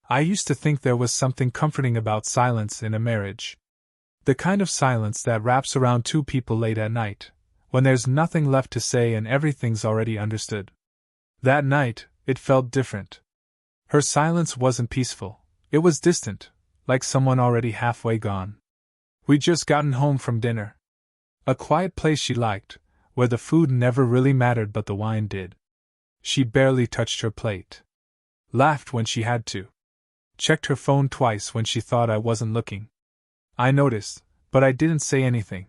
I used to think there was something comforting about silence in a marriage. The kind of silence that wraps around two people late at night, when there's nothing left to say and everything's already understood. That night, it felt different. Her silence wasn't peaceful, it was distant, like someone already halfway gone. We'd just gotten home from dinner. A quiet place she liked, where the food never really mattered but the wine did. She barely touched her plate. Laughed when she had to. Checked her phone twice when she thought I wasn't looking. I noticed, but I didn't say anything.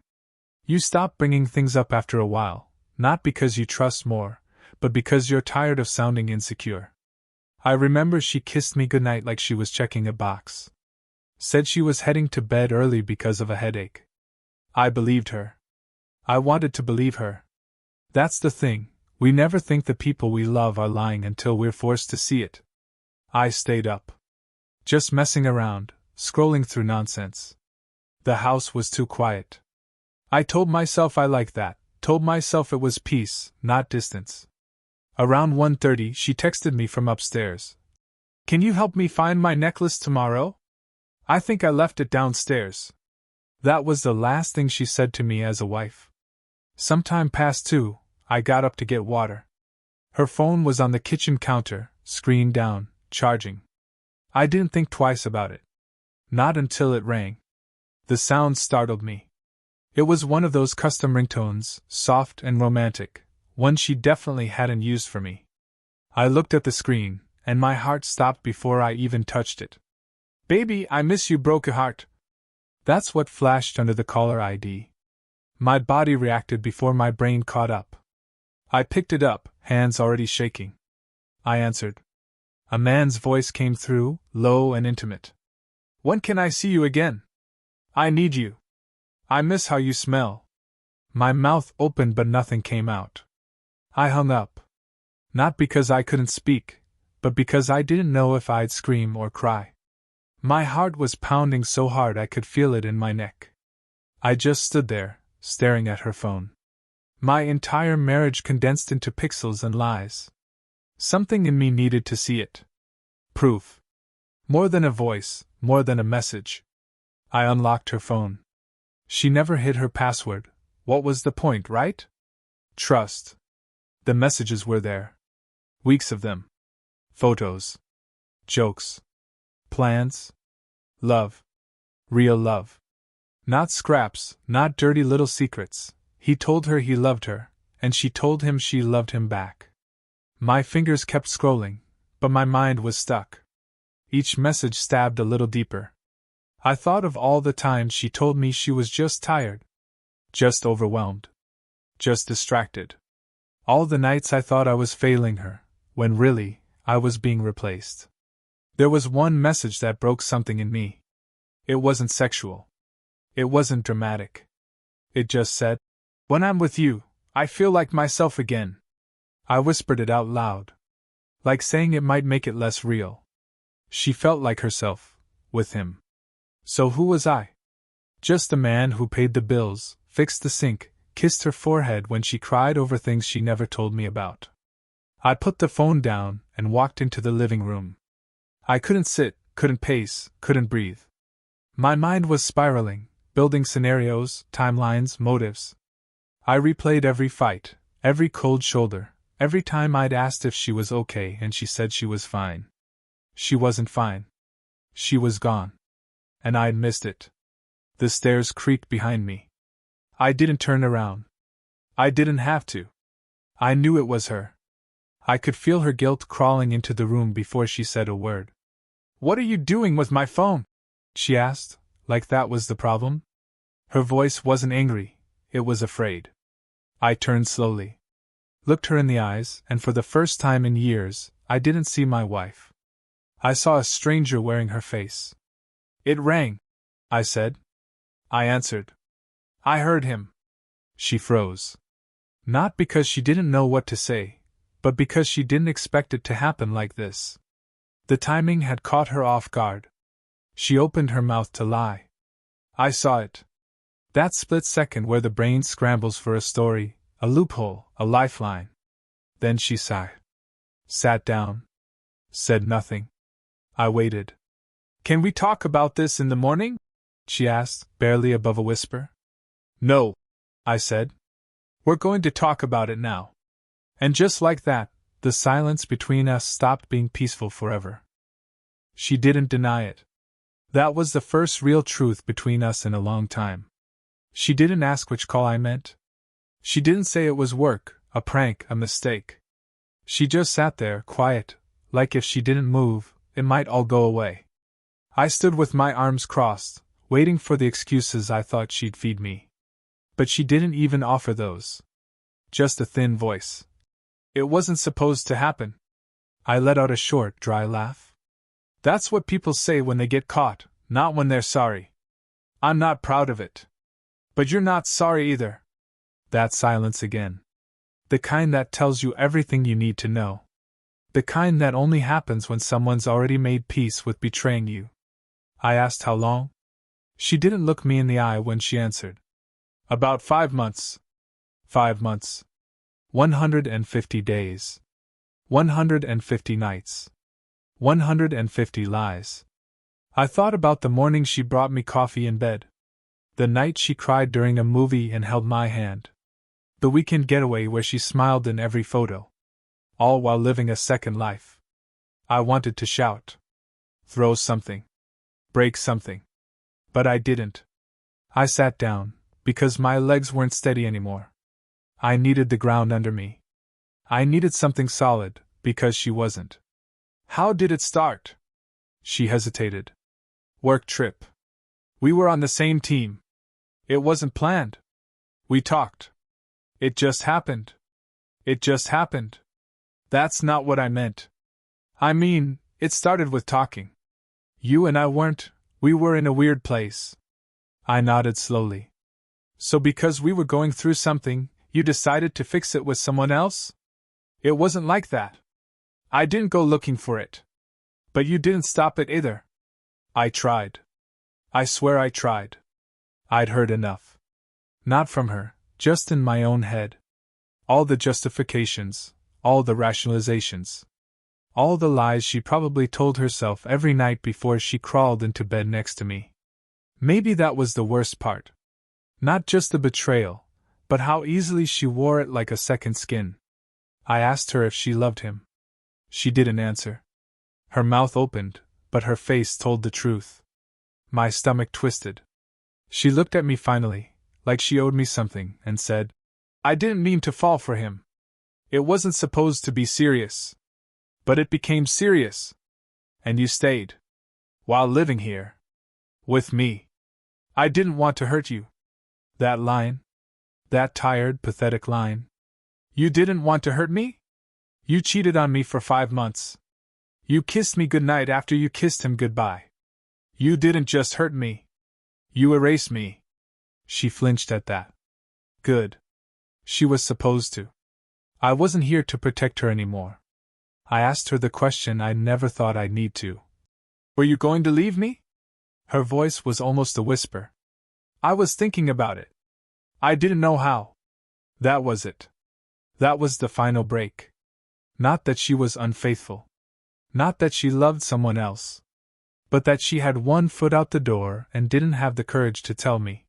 You stop bringing things up after a while, not because you trust more, but because you're tired of sounding insecure. I remember she kissed me goodnight like she was checking a box. Said she was heading to bed early because of a headache. I believed her. I wanted to believe her. That's the thing, we never think the people we love are lying until we're forced to see it. I stayed up. Just messing around, scrolling through nonsense. The house was too quiet. I told myself I liked that, told myself it was peace, not distance. Around 1:30 she texted me from upstairs. Can you help me find my necklace tomorrow? I think I left it downstairs. That was the last thing she said to me as a wife. Sometime past 2, I got up to get water. Her phone was on the kitchen counter, screen down, charging. I didn't think twice about it. Not until it rang. The sound startled me. It was one of those custom ringtones, soft and romantic, one she definitely hadn't used for me. I looked at the screen, and my heart stopped before I even touched it. Baby, I miss you, broke a heart. That's what flashed under the caller ID. My body reacted before my brain caught up. I picked it up, hands already shaking. I answered. A man's voice came through, low and intimate. When can I see you again? I need you. I miss how you smell. My mouth opened but nothing came out. I hung up. Not because I couldn't speak, but because I didn't know if I'd scream or cry. My heart was pounding so hard I could feel it in my neck. I just stood there, staring at her phone. My entire marriage condensed into pixels and lies. Something in me needed to see it. Proof. More than a voice, more than a message. I unlocked her phone. She never hid her password. What was the point, right? Trust. The messages were there. Weeks of them. Photos. Jokes. Plans. Love. Real love. Not scraps, not dirty little secrets. He told her he loved her, and she told him she loved him back. My fingers kept scrolling, but my mind was stuck. Each message stabbed a little deeper. I thought of all the times she told me she was just tired. Just overwhelmed. Just distracted. All the nights I thought I was failing her, when really, I was being replaced. There was one message that broke something in me. It wasn't sexual. It wasn't dramatic. It just said, when I'm with you, I feel like myself again. I whispered it out loud. Like saying it might make it less real. She felt like herself, with him. So who was I? Just a man who paid the bills, fixed the sink, kissed her forehead when she cried over things she never told me about. I put the phone down and walked into the living room. I couldn't sit, couldn't pace, couldn't breathe. My mind was spiraling, building scenarios, timelines, motives. I replayed every fight, every cold shoulder, every time I'd asked if she was okay and she said she was fine. She wasn't fine. She was gone. And I'd missed it. The stairs creaked behind me. I didn't turn around. I didn't have to. I knew it was her. I could feel her guilt crawling into the room before she said a word. What are you doing with my phone? She asked, like that was the problem. Her voice wasn't angry, it was afraid. I turned slowly. Looked her in the eyes, and for the first time in years, I didn't see my wife. I saw a stranger wearing her face. It rang, I said. I answered. I heard him. She froze. Not because she didn't know what to say, but because she didn't expect it to happen like this. The timing had caught her off guard. She opened her mouth to lie. I saw it. That split second where the brain scrambles for a story, a loophole, a lifeline. Then she sighed. Sat down. Said nothing. I waited. Can we talk about this in the morning? She asked, barely above a whisper. No, I said. We're going to talk about it now. And just like that, the silence between us stopped being peaceful forever. She didn't deny it. That was the first real truth between us in a long time. She didn't ask which call I meant. She didn't say it was work, a prank, a mistake. She just sat there, quiet, like if she didn't move, it might all go away. I stood with my arms crossed, waiting for the excuses I thought she'd feed me. But she didn't even offer those. Just a thin voice. It wasn't supposed to happen. I let out a short, dry laugh. That's what people say when they get caught, not when they're sorry. I'm not proud of it. But you're not sorry either. That silence again. The kind that tells you everything you need to know. The kind that only happens when someone's already made peace with betraying you. I asked how long. She didn't look me in the eye when she answered. About 5 months. 5 months. 150 days. 150 nights. 150 lies. I thought about the morning she brought me coffee in bed. The night she cried during a movie and held my hand. The weekend getaway where she smiled in every photo. All while living a second life. I wanted to shout. Throw something. Break something. But I didn't. I sat down, because my legs weren't steady anymore. I needed the ground under me. I needed something solid, because she wasn't. How did it start? She hesitated. Work trip. We were on the same team. It wasn't planned. We talked. It just happened. It just happened. That's not what I meant. I mean, it started with talking. You and I weren't, we were in a weird place. I nodded slowly. So because we were going through something, you decided to fix it with someone else? It wasn't like that. I didn't go looking for it. But you didn't stop it either. I tried. I swear I tried. I'd heard enough. Not from her, just in my own head. All the justifications, all the rationalizations. All the lies she probably told herself every night before she crawled into bed next to me. Maybe that was the worst part. Not just the betrayal, but how easily she wore it like a second skin. I asked her if she loved him. She didn't answer. Her mouth opened, but her face told the truth. My stomach twisted. She looked at me finally, like she owed me something, and said, I didn't mean to fall for him. It wasn't supposed to be serious. But it became serious. And you stayed. While living here. With me. I didn't want to hurt you. That line. That tired, pathetic line. You didn't want to hurt me? You cheated on me for 5 months. You kissed me goodnight after you kissed him goodbye. You didn't just hurt me. You erased me. She flinched at that. Good. She was supposed to. I wasn't here to protect her anymore. I asked her the question I never thought I'd need to. Were you going to leave me? Her voice was almost a whisper. I was thinking about it. I didn't know how. That was it. That was the final break. Not that she was unfaithful. Not that she loved someone else. But that she had one foot out the door and didn't have the courage to tell me.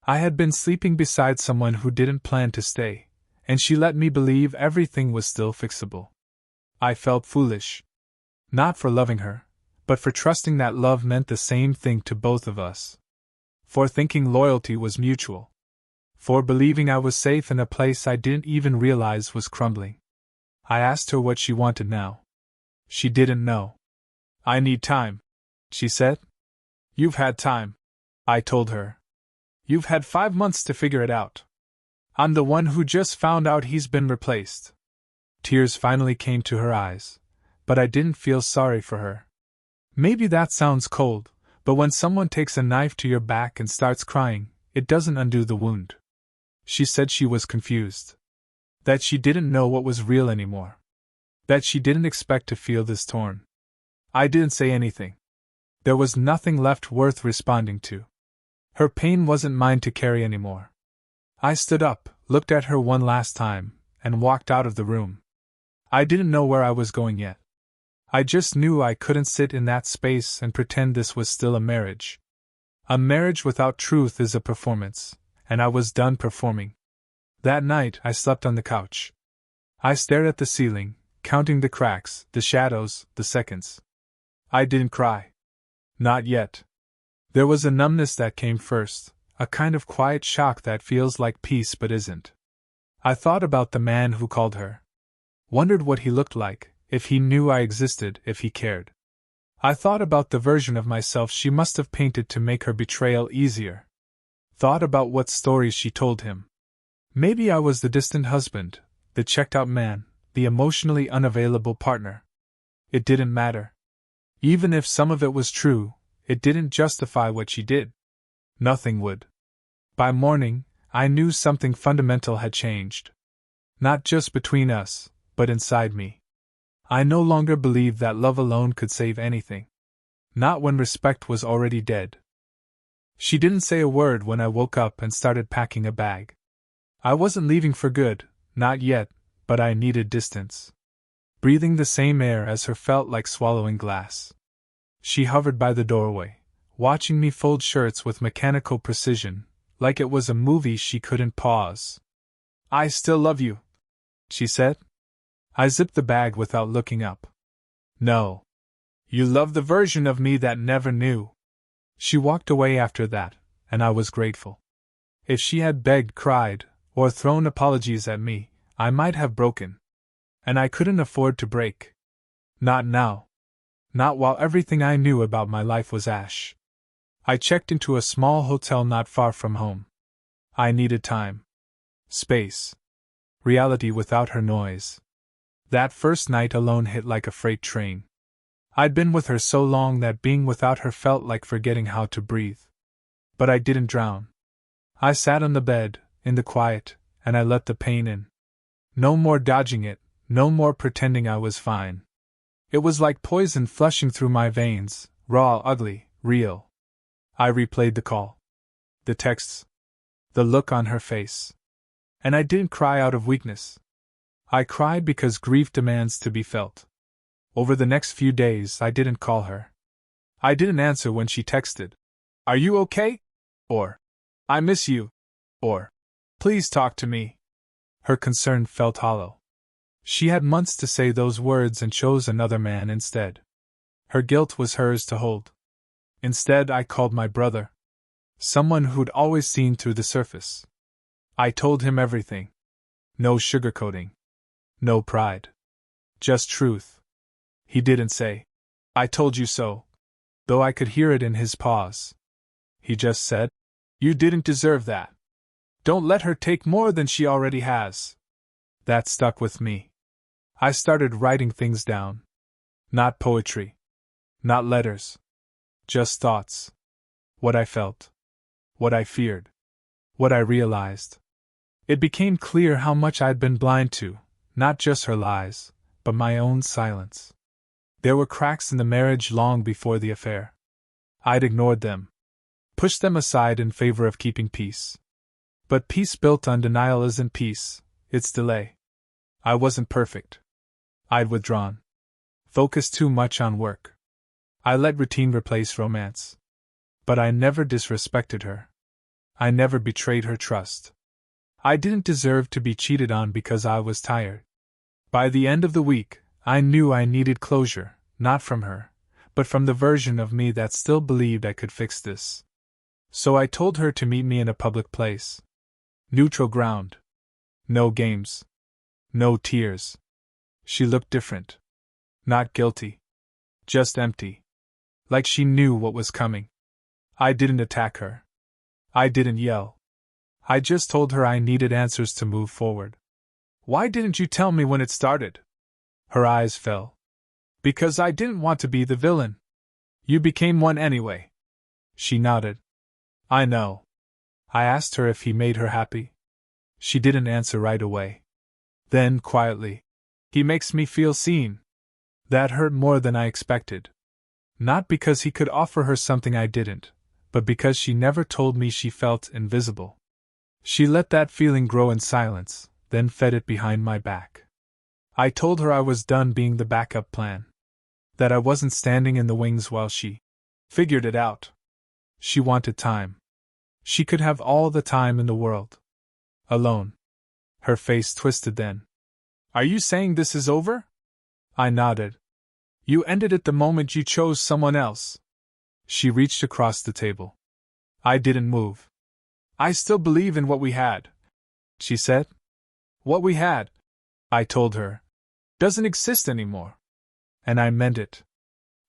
I had been sleeping beside someone who didn't plan to stay, and she let me believe everything was still fixable. I felt foolish. Not for loving her, but for trusting that love meant the same thing to both of us. For thinking loyalty was mutual. For believing I was safe in a place I didn't even realize was crumbling. I asked her what she wanted now. She didn't know. I need time, she said. You've had time, I told her. You've had 5 months to figure it out. I'm the one who just found out he's been replaced. Tears finally came to her eyes, but I didn't feel sorry for her. Maybe that sounds cold, but when someone takes a knife to your back and starts crying, it doesn't undo the wound. She said she was confused. That she didn't know what was real anymore. That she didn't expect to feel this torn. I didn't say anything. There was nothing left worth responding to. Her pain wasn't mine to carry anymore. I stood up, looked at her one last time, and walked out of the room. I didn't know where I was going yet. I just knew I couldn't sit in that space and pretend this was still a marriage. A marriage without truth is a performance, and I was done performing. That night I slept on the couch. I stared at the ceiling, counting the cracks, the shadows, the seconds. I didn't cry. Not yet. There was a numbness that came first, a kind of quiet shock that feels like peace but isn't. I thought about the man who called her. Wondered what he looked like, if he knew I existed, if he cared. I thought about the version of myself she must have painted to make her betrayal easier. Thought about what stories she told him. Maybe I was the distant husband, the checked-out man, the emotionally unavailable partner. It didn't matter. Even if some of it was true, it didn't justify what she did. Nothing would. By morning, I knew something fundamental had changed. Not just between us, but inside me. I no longer believed that love alone could save anything. Not when respect was already dead. She didn't say a word when I woke up and started packing a bag. I wasn't leaving for good, not yet, but I needed distance. Breathing the same air as her felt like swallowing glass. She hovered by the doorway, watching me fold shirts with mechanical precision, like it was a movie she couldn't pause. "I still love you," she said. I zipped the bag without looking up. "No. You love the version of me that never knew." She walked away after that, and I was grateful. If she had begged, cried, or thrown apologies at me, I might have broken. And I couldn't afford to break. Not now. Not while everything I knew about my life was ash. I checked into a small hotel not far from home. I needed time. Space. Reality without her noise. That first night alone hit like a freight train. I'd been with her so long that being without her felt like forgetting how to breathe. But I didn't drown. I sat on the bed, in the quiet, and I let the pain in. No more dodging it, no more pretending I was fine. It was like poison flushing through my veins, raw, ugly, real. I replayed the call. The texts. The look on her face. And I didn't cry out of weakness. I cried because grief demands to be felt. Over the next few days, I didn't call her. I didn't answer when she texted, "Are you okay?" Or, "I miss you." Or, "Please talk to me." Her concern felt hollow. She had months to say those words and chose another man instead. Her guilt was hers to hold. Instead, I called my brother. Someone who'd always seen through the surface. I told him everything. No sugarcoating. No pride. Just truth. He didn't say, "I told you so," though I could hear it in his pause. He just said, "You didn't deserve that. Don't let her take more than she already has." That stuck with me. I started writing things down. Not poetry. Not letters. Just thoughts. What I felt. What I feared. What I realized. It became clear how much I'd been blind to, not just her lies, but my own silence. There were cracks in the marriage long before the affair. I'd ignored them. Pushed them aside in favor of keeping peace. But peace built on denial isn't peace, it's delay. I wasn't perfect. I'd withdrawn. Focused too much on work. I let routine replace romance. But I never disrespected her. I never betrayed her trust. I didn't deserve to be cheated on because I was tired. By the end of the week, I knew I needed closure, not from her, but from the version of me that still believed I could fix this. So I told her to meet me in a public place. Neutral ground. No games. No tears. She looked different. Not guilty. Just empty. Like she knew what was coming. I didn't attack her. I didn't yell. I just told her I needed answers to move forward. "Why didn't you tell me when it started?" Her eyes fell. "Because I didn't want to be the villain. You became one anyway." She nodded. "I know." I asked her if he made her happy. She didn't answer right away. Then, quietly, "He makes me feel seen." That hurt more than I expected. Not because he could offer her something I didn't, but because she never told me she felt invisible. She let that feeling grow in silence, then fed it behind my back. I told her I was done being the backup plan. That I wasn't standing in the wings while she figured it out. She wanted time. She could have all the time in the world. Alone. Her face twisted then. Are you saying this is over? I nodded. You ended it the moment you chose someone else. She reached across the table. I didn't move. I still believe in what we had, she said. What we had, I told her, doesn't exist anymore. And I meant it.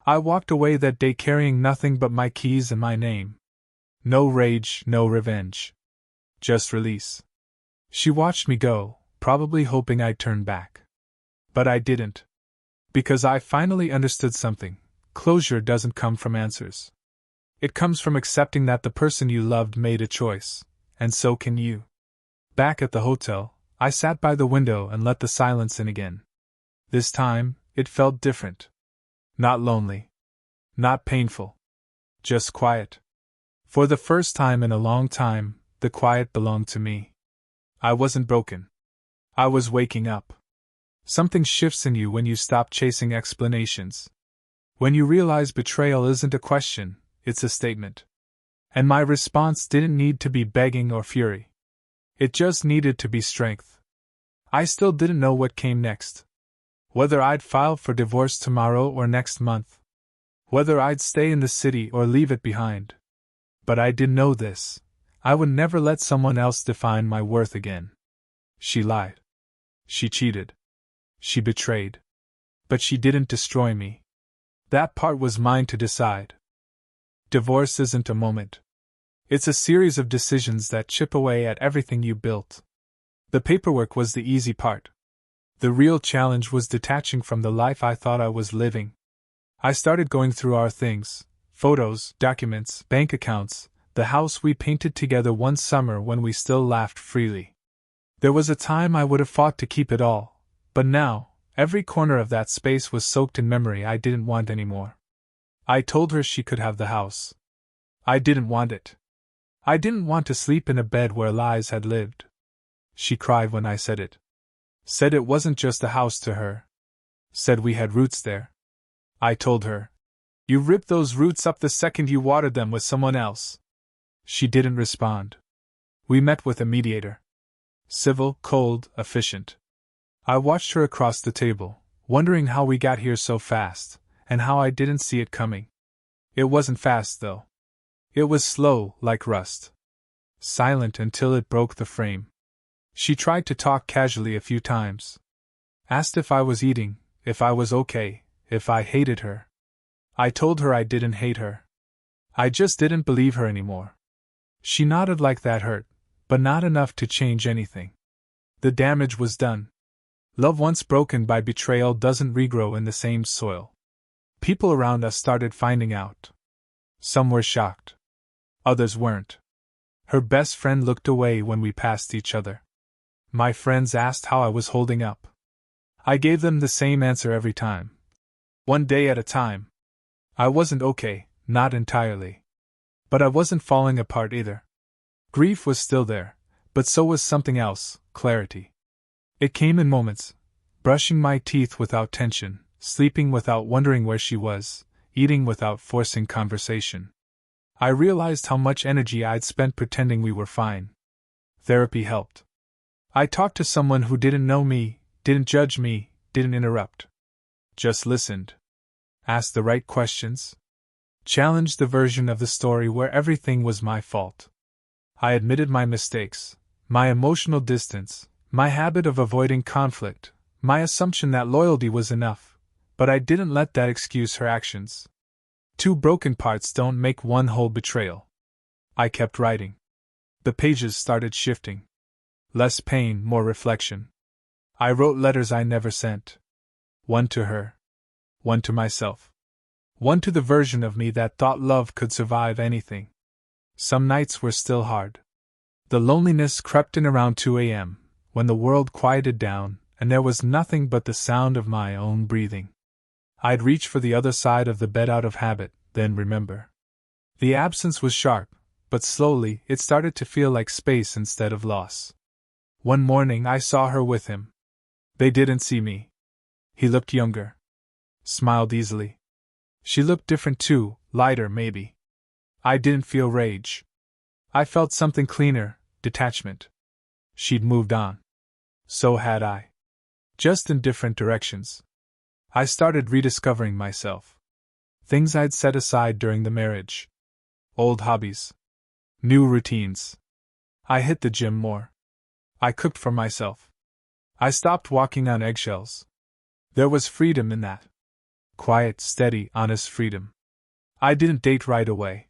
I walked away that day carrying nothing but my keys and my name. No rage, no revenge. Just release. She watched me go, probably hoping I'd turn back. But I didn't. Because I finally understood something. Closure doesn't come from answers. It comes from accepting that the person you loved made a choice, and so can you. Back at the hotel, I sat by the window and let the silence in again. This time, it felt different. Not lonely. Not painful. Just quiet. For the first time in a long time, the quiet belonged to me. I wasn't broken. I was waking up. Something shifts in you when you stop chasing explanations. When you realize betrayal isn't a question, it's a statement. And my response didn't need to be begging or fury. It just needed to be strength. I still didn't know what came next. Whether I'd file for divorce tomorrow or next month. Whether I'd stay in the city or leave it behind. But I did know this. I would never let someone else define my worth again. She lied. She cheated. She betrayed. But she didn't destroy me. That part was mine to decide. Divorce isn't a moment. It's a series of decisions that chip away at everything you built. The paperwork was the easy part. The real challenge was detaching from the life I thought I was living. I started going through our things, photos, documents, bank accounts, the house we painted together one summer when we still laughed freely. There was a time I would have fought to keep it all, but now, every corner of that space was soaked in memory I didn't want anymore. I told her she could have the house. I didn't want it. I didn't want to sleep in a bed where lies had lived. She cried when I said it. Said it wasn't just a house to her. Said we had roots there. I told her. You ripped those roots up the second you watered them with someone else. She didn't respond. We met with a mediator. Civil, cold, efficient. I watched her across the table, wondering how we got here so fast, and how I didn't see it coming. It wasn't fast, though. It was slow, like rust. Silent until it broke the frame. She tried to talk casually a few times. Asked if I was eating, if I was okay, if I hated her. I told her I didn't hate her. I just didn't believe her anymore. She nodded like that hurt, but not enough to change anything. The damage was done. Love once broken by betrayal doesn't regrow in the same soil. People around us started finding out. Some were shocked. Others weren't. Her best friend looked away when we passed each other. My friends asked how I was holding up. I gave them the same answer every time. One day at a time. I wasn't okay, not entirely. But I wasn't falling apart either. Grief was still there, but so was something else, clarity. It came in moments. Brushing my teeth without tension, sleeping without wondering where she was, eating without forcing conversation. I realized how much energy I'd spent pretending we were fine. Therapy helped. I talked to someone who didn't know me, didn't judge me, didn't interrupt. Just listened. Asked the right questions. Challenged the version of the story where everything was my fault. I admitted my mistakes, my emotional distance, my habit of avoiding conflict, my assumption that loyalty was enough, but I didn't let that excuse her actions. Two broken parts don't make one whole betrayal. I kept writing. The pages started shifting. Less pain, more reflection. I wrote letters I never sent. One to her. One to myself. One to the version of me that thought love could survive anything. Some nights were still hard. The loneliness crept in around 2 a.m., when the world quieted down, and there was nothing but the sound of my own breathing. I'd reach for the other side of the bed out of habit, then remember. The absence was sharp, but slowly it started to feel like space instead of loss. One morning I saw her with him. They didn't see me. He looked younger. Smiled easily. She looked different too, lighter maybe. I didn't feel rage. I felt something cleaner, detachment. She'd moved on. So had I. Just in different directions. I started rediscovering myself. Things I'd set aside during the marriage. Old hobbies. New routines. I hit the gym more. I cooked for myself. I stopped walking on eggshells. There was freedom in that. Quiet, steady, honest freedom. I didn't date right away.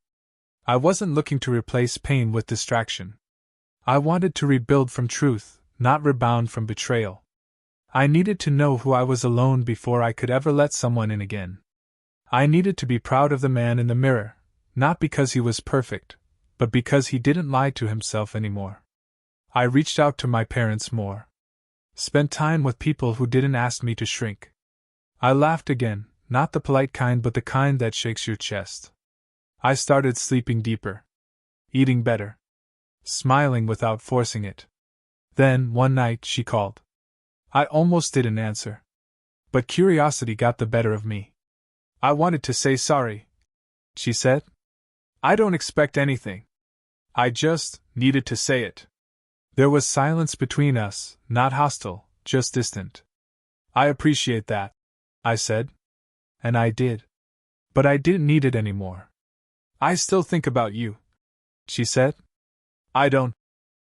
I wasn't looking to replace pain with distraction. I wanted to rebuild from truth, not rebound from betrayal. I needed to know who I was alone before I could ever let someone in again. I needed to be proud of the man in the mirror, not because he was perfect, but because he didn't lie to himself anymore. I reached out to my parents more. Spent time with people who didn't ask me to shrink. I laughed again, not the polite kind but the kind that shakes your chest. I started sleeping deeper. Eating better. Smiling without forcing it. Then, one night, she called. I almost didn't answer. But curiosity got the better of me. I wanted to say sorry, she said. I don't expect anything. I just needed to say it. There was silence between us, not hostile, just distant. I appreciate that, I said. And I did. But I didn't need it anymore. I still think about you, she said. I don't,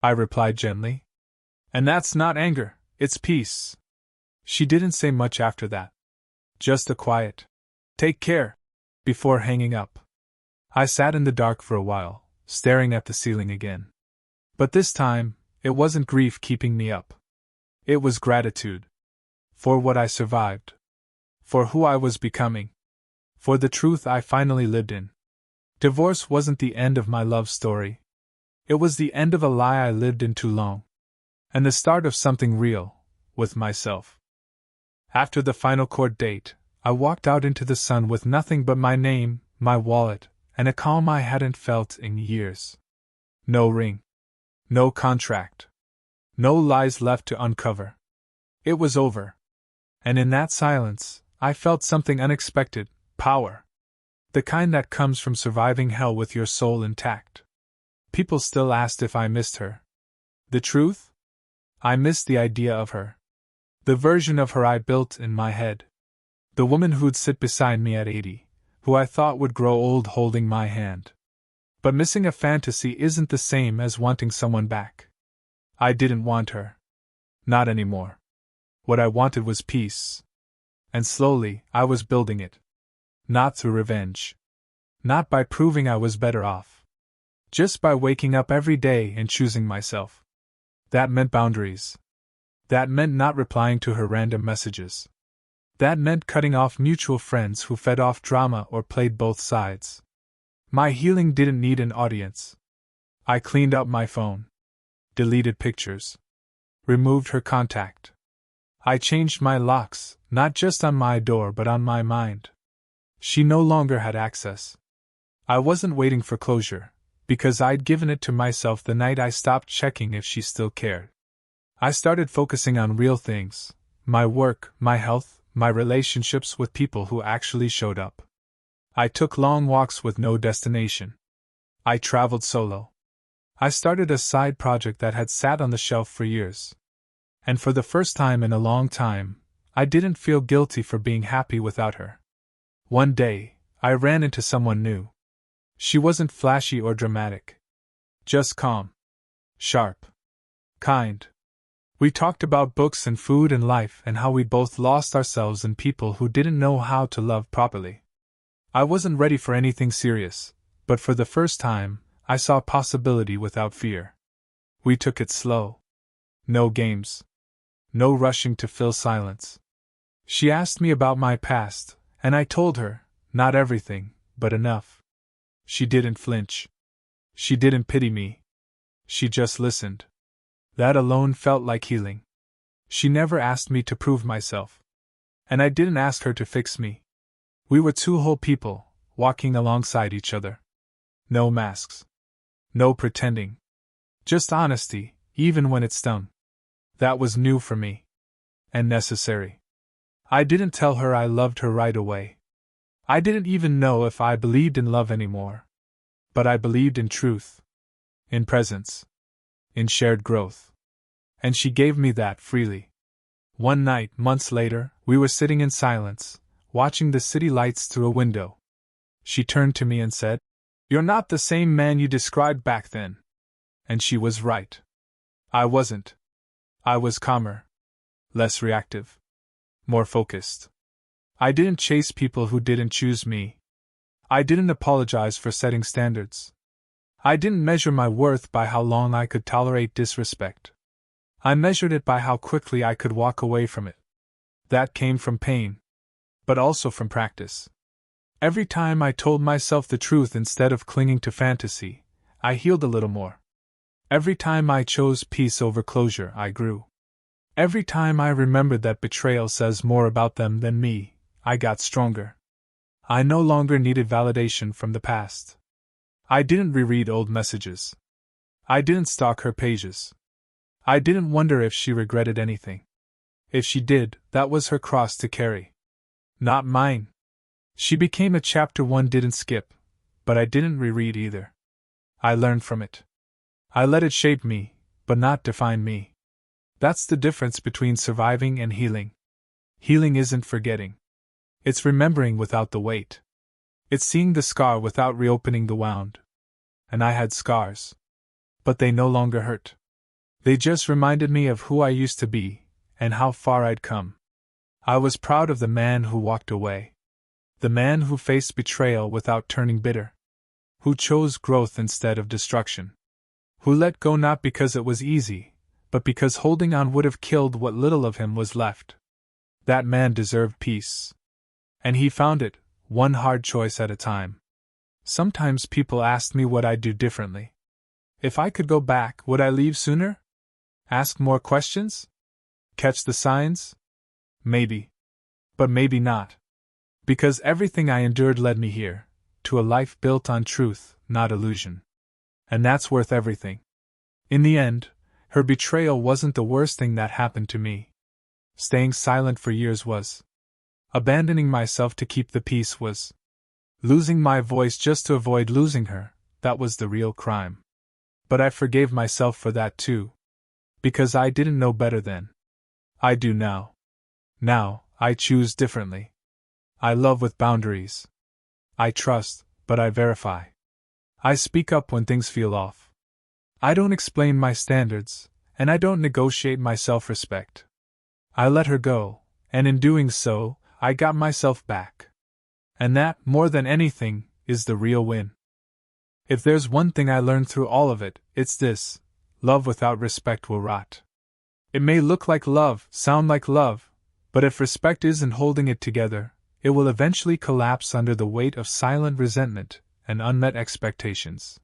I replied gently. And that's not anger, it's peace. She didn't say much after that. Just a quiet, take care, before hanging up. I sat in the dark for a while, staring at the ceiling again. But this time, it wasn't grief keeping me up. It was gratitude. For what I survived. For who I was becoming. For the truth I finally lived in. Divorce wasn't the end of my love story. It was the end of a lie I lived in too long. And the start of something real, with myself. After the final court date, I walked out into the sun with nothing but my name, my wallet, and a calm I hadn't felt in years. No ring. No contract. No lies left to uncover. It was over. And in that silence, I felt something unexpected, power. The kind that comes from surviving hell with your soul intact. People still asked if I missed her. The truth? I missed the idea of her. The version of her I built in my head. The woman who'd sit beside me at 80, who I thought would grow old holding my hand. But missing a fantasy isn't the same as wanting someone back. I didn't want her. Not anymore. What I wanted was peace. And slowly, I was building it. Not through revenge. Not by proving I was better off. Just by waking up every day and choosing myself. That meant boundaries. That meant not replying to her random messages. That meant cutting off mutual friends who fed off drama or played both sides. My healing didn't need an audience. I cleaned up my phone. Deleted pictures. Removed her contact. I changed my locks, not just on my door but on my mind. She no longer had access. I wasn't waiting for closure, because I'd given it to myself the night I stopped checking if she still cared. I started focusing on real things, my work, my health, my relationships with people who actually showed up. I took long walks with no destination. I traveled solo. I started a side project that had sat on the shelf for years. And for the first time in a long time, I didn't feel guilty for being happy without her. One day, I ran into someone new. She wasn't flashy or dramatic. Just calm. Sharp. Kind. We talked about books and food and life and how we'd both lost ourselves in people who didn't know how to love properly. I wasn't ready for anything serious, but for the first time, I saw possibility without fear. We took it slow. No games. No rushing to fill silence. She asked me about my past, and I told her, not everything, but enough. She didn't flinch. She didn't pity me. She just listened. That alone felt like healing. She never asked me to prove myself. And I didn't ask her to fix me. We were two whole people, walking alongside each other. No masks. No pretending. Just honesty, even when it stung. That was new for me. And necessary. I didn't tell her I loved her right away. I didn't even know if I believed in love anymore. But I believed in truth, in presence, in shared growth. And she gave me that freely. One night, months later, we were sitting in silence, watching the city lights through a window. She turned to me and said, "You're not the same man you described back then." And she was right. I wasn't. I was calmer, less reactive, more focused. I didn't chase people who didn't choose me. I didn't apologize for setting standards. I didn't measure my worth by how long I could tolerate disrespect. I measured it by how quickly I could walk away from it. That came from pain, but also from practice. Every time I told myself the truth instead of clinging to fantasy, I healed a little more. Every time I chose peace over closure, I grew. Every time I remembered that betrayal says more about them than me, I got stronger. I no longer needed validation from the past. I didn't reread old messages. I didn't stalk her pages. I didn't wonder if she regretted anything. If she did, that was her cross to carry. Not mine. She became a chapter one didn't skip, but I didn't reread either. I learned from it. I let it shape me, but not define me. That's the difference between surviving and healing. Healing isn't forgetting. It's remembering without the weight. It's seeing the scar without reopening the wound. And I had scars. But they no longer hurt. They just reminded me of who I used to be, and how far I'd come. I was proud of the man who walked away. The man who faced betrayal without turning bitter. Who chose growth instead of destruction. Who let go not because it was easy, but because holding on would have killed what little of him was left. That man deserved peace. And he found it, one hard choice at a time. Sometimes people ask me what I'd do differently. If I could go back, would I leave sooner? Ask more questions? Catch the signs? Maybe. But maybe not. Because everything I endured led me here, to a life built on truth, not illusion. And that's worth everything. In the end, her betrayal wasn't the worst thing that happened to me. Staying silent for years was. Abandoning myself to keep the peace was. Losing my voice just to avoid losing her, that was the real crime. But I forgave myself for that too. Because I didn't know better then. I do now. Now, I choose differently. I love with boundaries. I trust, but I verify. I speak up when things feel off. I don't explain my standards, and I don't negotiate my self-respect. I let her go, and in doing so, I got myself back. And that, more than anything, is the real win. If there's one thing I learned through all of it, it's this: love without respect will rot. It may look like love, sound like love, but if respect isn't holding it together, it will eventually collapse under the weight of silent resentment and unmet expectations.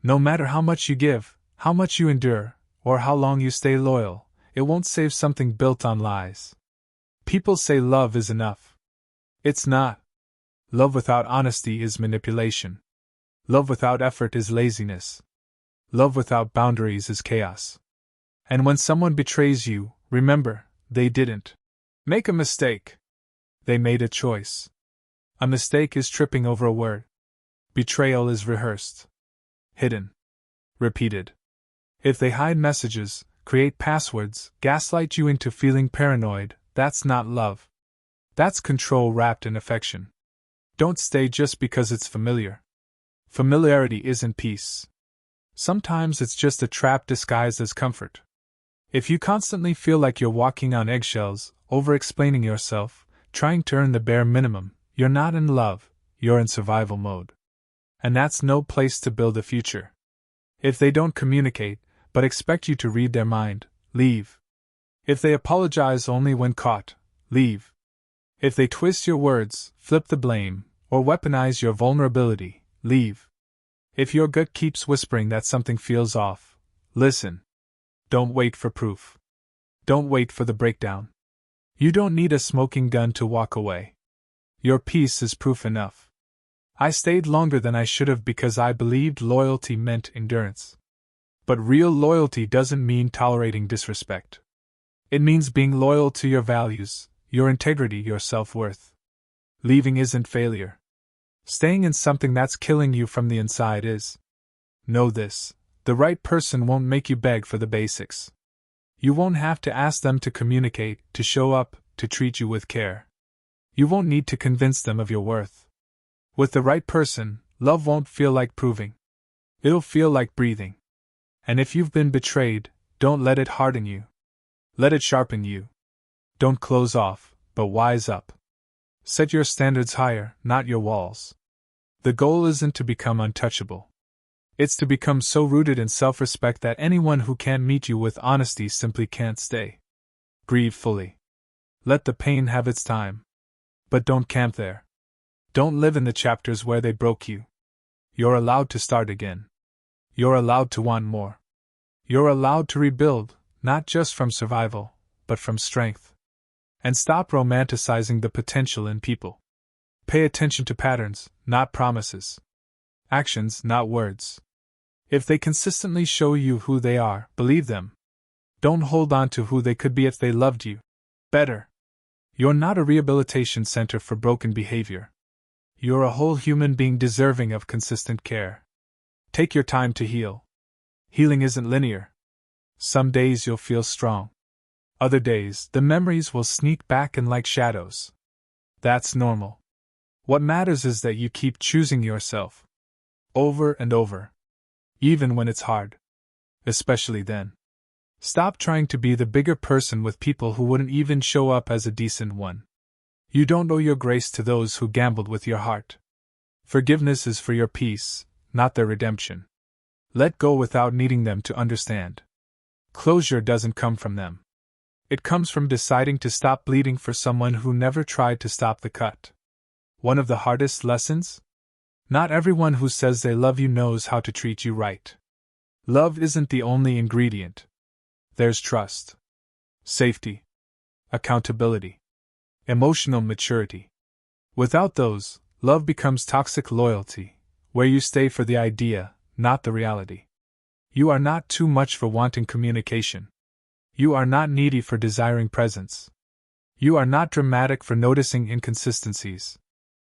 No matter how much you give, how much you endure, or how long you stay loyal, it won't save something built on lies. People say love is enough. It's not. Love without honesty is manipulation. Love without effort is laziness. Love without boundaries is chaos. And when someone betrays you, remember, they didn't make a mistake. They made a choice. A mistake is tripping over a word. Betrayal is rehearsed, hidden, repeated. If they hide messages, create passwords, gaslight you into feeling paranoid, that's not love. That's control wrapped in affection. Don't stay just because it's familiar. Familiarity isn't peace. Sometimes it's just a trap disguised as comfort. If you constantly feel like you're walking on eggshells, over-explaining yourself, trying to earn the bare minimum, you're not in love, you're in survival mode. And that's no place to build a future. If they don't communicate, but expect you to read their mind, leave. If they apologize only when caught, leave. If they twist your words, flip the blame, or weaponize your vulnerability, leave. If your gut keeps whispering that something feels off, listen. Don't wait for proof. Don't wait for the breakdown. You don't need a smoking gun to walk away. Your peace is proof enough. I stayed longer than I should have because I believed loyalty meant endurance. But real loyalty doesn't mean tolerating disrespect. It means being loyal to your values, your integrity, your self-worth. Leaving isn't failure. Staying in something that's killing you from the inside is. Know this: the right person won't make you beg for the basics. You won't have to ask them to communicate, to show up, to treat you with care. You won't need to convince them of your worth. With the right person, love won't feel like proving. It'll feel like breathing. And if you've been betrayed, don't let it harden you. Let it sharpen you. Don't close off, but wise up. Set your standards higher, not your walls. The goal isn't to become untouchable. It's to become so rooted in self-respect that anyone who can't meet you with honesty simply can't stay. Grieve fully. Let the pain have its time. But don't camp there. Don't live in the chapters where they broke you. You're allowed to start again. You're allowed to want more. You're allowed to rebuild, not just from survival, but from strength. And stop romanticizing the potential in people. Pay attention to patterns, not promises. Actions, not words. If they consistently show you who they are, believe them. Don't hold on to who they could be if they loved you better. You're not a rehabilitation center for broken behavior. You're a whole human being deserving of consistent care. Take your time to heal. Healing isn't linear. Some days you'll feel strong. Other days, the memories will sneak back in like shadows. That's normal. What matters is that you keep choosing yourself. Over and over. Even when it's hard. Especially then. Stop trying to be the bigger person with people who wouldn't even show up as a decent one. You don't owe your grace to those who gambled with your heart. Forgiveness is for your peace, not their redemption. Let go without needing them to understand. Closure doesn't come from them. It comes from deciding to stop bleeding for someone who never tried to stop the cut. One of the hardest lessons? Not everyone who says they love you knows how to treat you right. Love isn't the only ingredient. There's trust, safety, accountability, emotional maturity. Without those, love becomes toxic loyalty, where you stay for the idea, not the reality. You are not too much for wanting communication. You are not needy for desiring presence. You are not dramatic for noticing inconsistencies.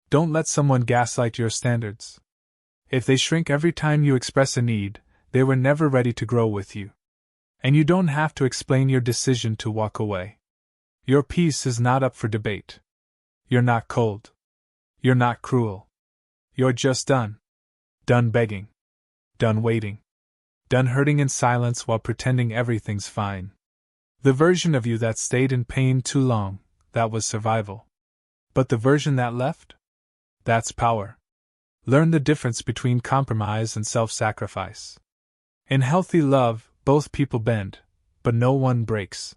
Don't let someone gaslight your standards. If they shrink every time you express a need, they were never ready to grow with you. And you don't have to explain your decision to walk away. Your peace is not up for debate. You're not cold. You're not cruel. You're just done. Done begging. Done waiting. Done hurting in silence while pretending everything's fine. The version of you that stayed in pain too long, that was survival. But the version that left? That's power. Learn the difference between compromise and self-sacrifice. In healthy love, both people bend, but no one breaks.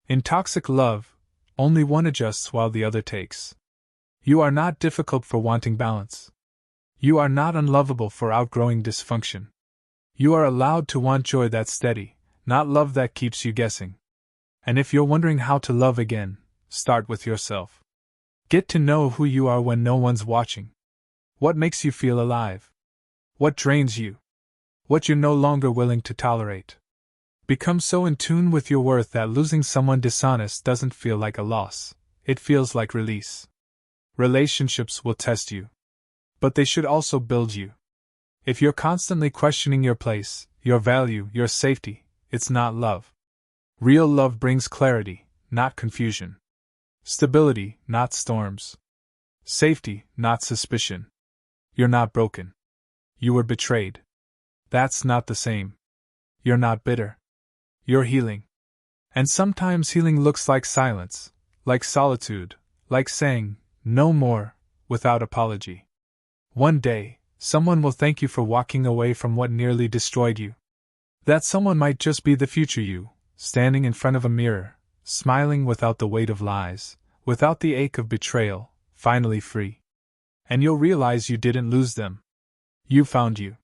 In toxic love, only one adjusts while the other takes. You are not difficult for wanting balance. You are not unlovable for outgrowing dysfunction. You are allowed to want joy that's steady, not love that keeps you guessing. And if you're wondering how to love again, start with yourself. Get to know who you are when no one's watching. What makes you feel alive? What drains you? What you're no longer willing to tolerate. Become so in tune with your worth that losing someone dishonest doesn't feel like a loss, it feels like release. Relationships will test you. But they should also build you. If you're constantly questioning your place, your value, your safety, it's not love. Real love brings clarity, not confusion. Stability, not storms. Safety, not suspicion. You're not broken. You were betrayed. That's not the same. You're not bitter. You're healing. And sometimes healing looks like silence, like solitude, like saying, no more, without apology. One day, someone will thank you for walking away from what nearly destroyed you. That someone might just be the future you, standing in front of a mirror, smiling without the weight of lies, without the ache of betrayal, finally free. And you'll realize you didn't lose them. You found you.